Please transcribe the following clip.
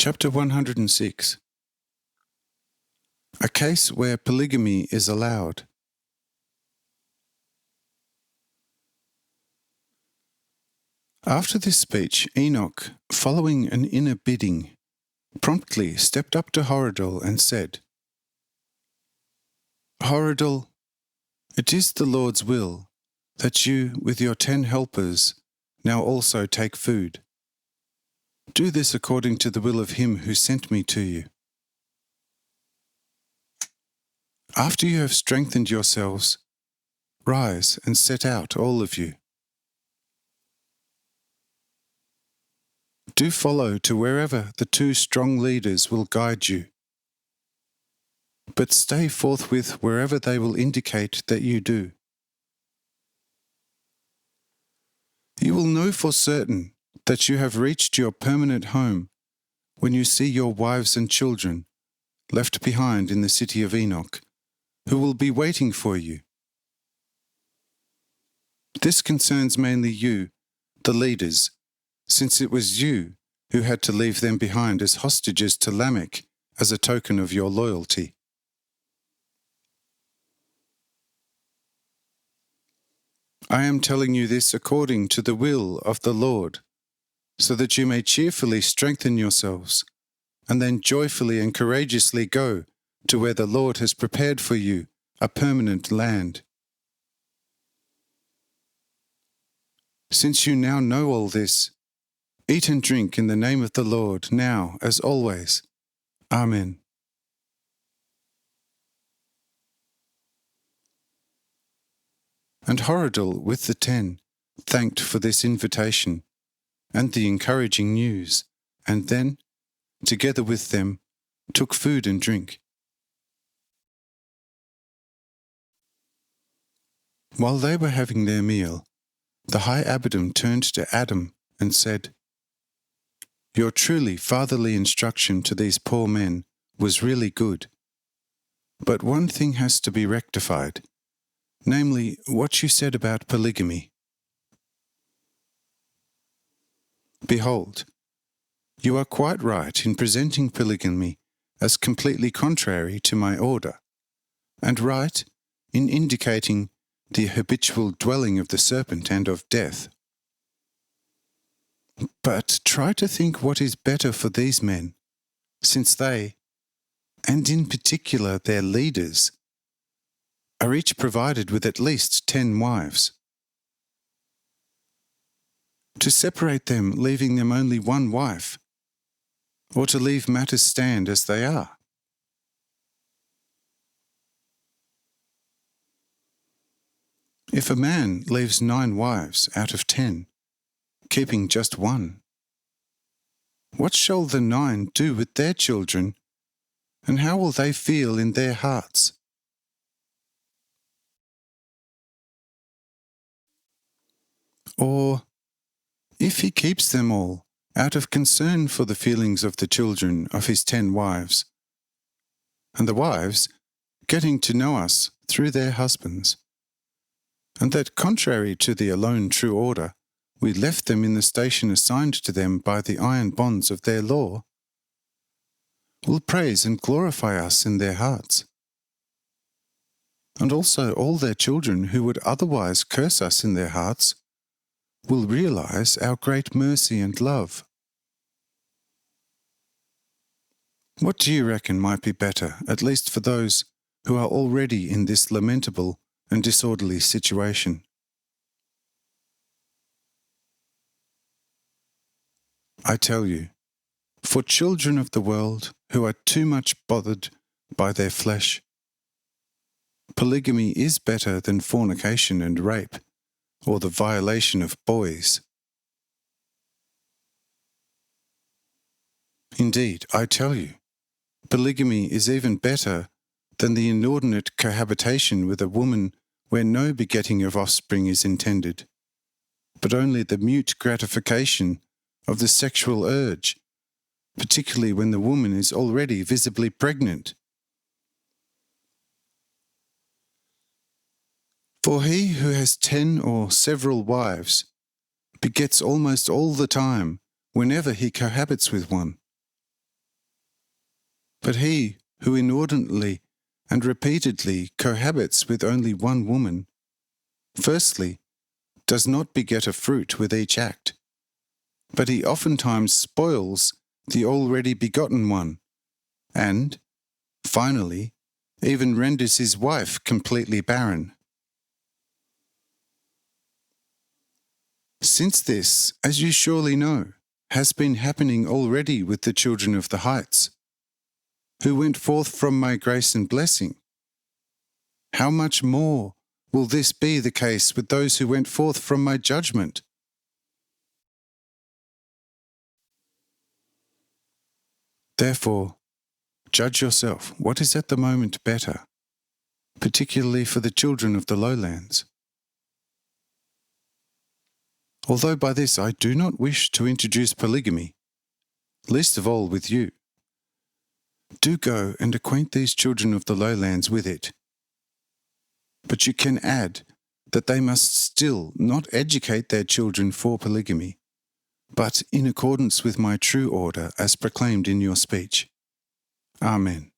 Chapter 106. A case where polygamy is allowed. After this speech, Hanoch, following an inner bidding, promptly stepped up to Horadel and said, "Horadel, it is the Lord's will that you, with your 10 helpers, now also take food. Do this according to the will of him who sent me to you. After you have strengthened yourselves, rise and set out, all of you. Do follow to wherever the 2 strong leaders will guide you, but stay forthwith wherever they will indicate that you do. You will know for certain that you have reached your permanent home when you see your wives and children left behind in the city of Hanoch, who will be waiting for you. This concerns mainly you, the leaders, since it was you who had to leave them behind as hostages to Lamech as a token of your loyalty. I am telling you this according to the will of the Lord, so that you may cheerfully strengthen yourselves, and then joyfully and courageously go to where the Lord has prepared for you a permanent land. Since you now know all this, eat and drink in the name of the Lord, now as always. Amen." And Horadel, with the 10, thanked for this invitation and the encouraging news, and then, together with them, took food and drink. While they were having their meal, the high abbot turned to Adam and said, "Your truly fatherly instruction to these poor men was really good. But one thing has to be rectified, namely what you said about polygamy. Behold, you are quite right in presenting polygamy as completely contrary to my order, and right in indicating the habitual dwelling of the serpent and of death. But try to think what is better for these men, since they, and in particular their leaders, are each provided with at least 10 wives. To separate them, leaving them only 1 wife, or to leave matters stand as they are. If a man leaves 9 wives out of 10, keeping just 1, what shall the 9 do with their children, and how will they feel in their hearts? Or, if he keeps them all out of concern for the feelings of the children of his 10 wives, and the wives getting to know us through their husbands, and that contrary to the alone true order, we left them in the station assigned to them by the iron bonds of their law, will praise and glorify us in their hearts. And also all their children who would otherwise curse us in their hearts will realize our great mercy and love. What do you reckon might be better, at least for those who are already in this lamentable and disorderly situation? I tell you, for children of the world who are too much bothered by their flesh, polygamy is better than fornication and rape, or the violation of boys. Indeed, I tell you, polygamy is even better than the inordinate cohabitation with a woman where no begetting of offspring is intended, but only the mute gratification of the sexual urge, particularly when the woman is already visibly pregnant. For he who has 10 or several wives begets almost all the time whenever he cohabits with one. But he who inordinately and repeatedly cohabits with only one woman, firstly, does not beget a fruit with each act, but he oftentimes spoils the already begotten one, and, finally, even renders his wife completely barren. Since this, as you surely know, has been happening already with the children of the heights, who went forth from my grace and blessing, how much more will this be the case with those who went forth from my judgment? Therefore, judge yourself what is at the moment better, particularly for the children of the lowlands. Although by this I do not wish to introduce polygamy, least of all with you, do go and acquaint these children of the lowlands with it. But you can add that they must still not educate their children for polygamy, but in accordance with my true order as proclaimed in your speech. Amen.